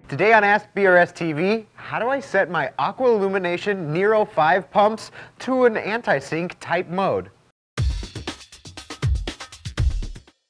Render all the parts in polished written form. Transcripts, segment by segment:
Today on Ask BRStv, how do I set my AquaIllumination Nero 5 pumps to an anti-sync type mode?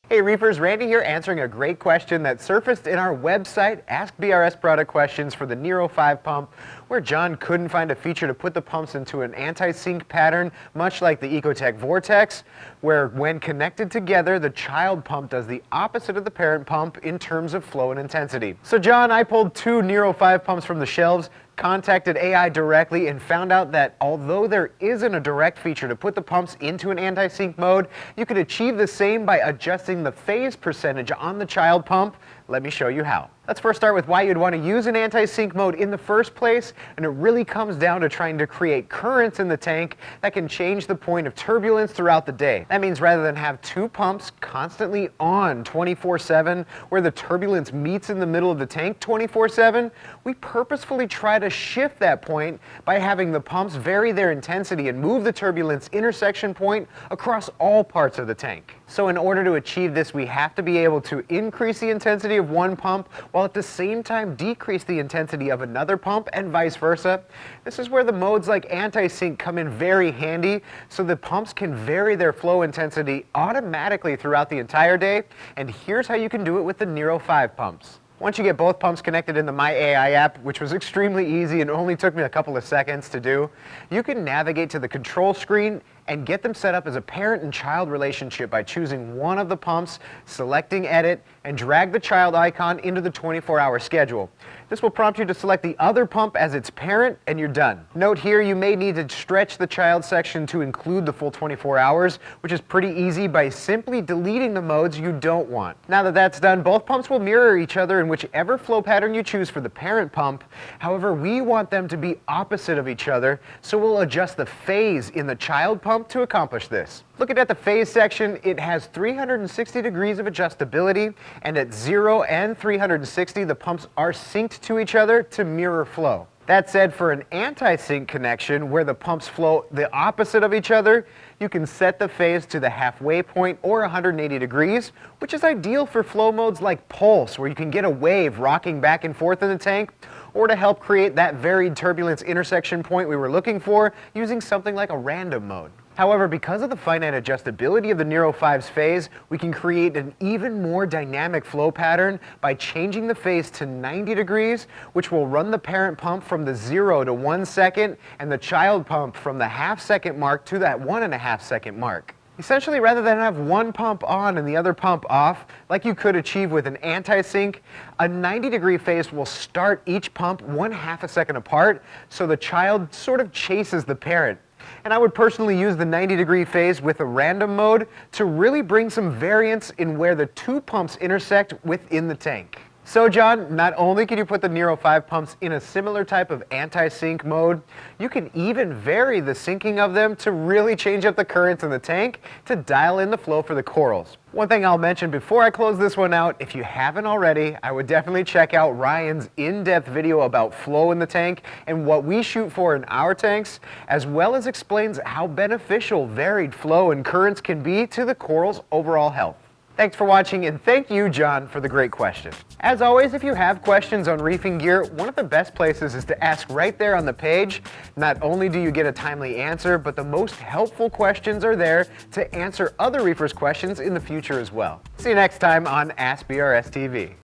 Hey Reefers, Randy here answering a great question that surfaced in our website, Ask BRS Product Questions for the Nero 5 pump, where John couldn't find a feature to put the pumps into an anti-sync pattern, much like the Ecotech Vortex, where when connected together, the child pump does the opposite of the parent pump in terms of flow and intensity. So John, I pulled two Nero 5 pumps from the shelves, contacted AI directly, and found out that although there isn't a direct feature to put the pumps into an anti-sync mode, you could achieve the same by adjusting the phase percentage on the child pump. Let me show you how. Let's first start with why you'd want to use an anti-sync mode in the first place, and it really comes down to trying to create currents in the tank that can change the point of turbulence throughout the day. That means rather than have two pumps constantly on 24/7, where the turbulence meets in the middle of the tank 24/7, we purposefully try to shift that point by having the pumps vary their intensity and move the turbulence intersection point across all parts of the tank. So in order to achieve this, we have to be able to increase the intensity of one pump while at the same time decrease the intensity of another pump and vice versa. This is where the modes like anti-sync come in very handy, so the pumps can vary their flow intensity automatically throughout the entire day, and here's how you can do it with the Nero 5 pumps. Once you get both pumps connected in the My AI app, which was extremely easy and only took me a couple of seconds to do, you can navigate to the control screen and get them set up as a parent and child relationship by choosing one of the pumps, selecting Edit, and drag the child icon into the 24-hour schedule. This will prompt you to select the other pump as its parent, and you're done. Note here, you may need to stretch the child section to include the full 24 hours, which is pretty easy by simply deleting the modes you don't want. Now that that's done, both pumps will mirror each other in whichever flow pattern you choose for the parent pump. However, we want them to be opposite of each other, so we'll adjust the phase in the child pump to accomplish this. Looking at the phase section, it has 360 degrees of adjustability, and at 0 and 360, the pumps are synced to each other to mirror flow. That said, for an anti-sync connection where the pumps flow the opposite of each other, you can set the phase to the halfway point or 180 degrees, which is ideal for flow modes like pulse, where you can get a wave rocking back and forth in the tank, or to help create that varied turbulence intersection point we were looking for using something like a random mode. However, because of the finite adjustability of the Nero 5's phase, we can create an even more dynamic flow pattern by changing the phase to 90 degrees, which will run the parent pump from the 0 to 1 second and the child pump from the half-second mark to that 1.5-second mark. Essentially, rather than have one pump on and the other pump off, like you could achieve with an anti-sync, a 90-degree phase will start each pump 1/2 a second apart, so the child sort of chases the parent. And I would personally use the 90-degree phase with a random mode to really bring some variance in where the two pumps intersect within the tank. So John, not only can you put the Nero 5 pumps in a similar type of anti-sync mode, you can even vary the syncing of them to really change up the currents in the tank to dial in the flow for the corals. One thing I'll mention before I close this one out, if you haven't already, I would definitely check out Ryan's in-depth video about flow in the tank and what we shoot for in our tanks, as well as explains how beneficial varied flow and currents can be to the coral's overall health. Thanks for watching, and thank you, John, for the great question. As always, if you have questions on reefing gear, one of the best places is to ask right there on the page. Not only do you get a timely answer, but the most helpful questions are there to answer other reefers' questions in the future as well. See you next time on Ask BRStv.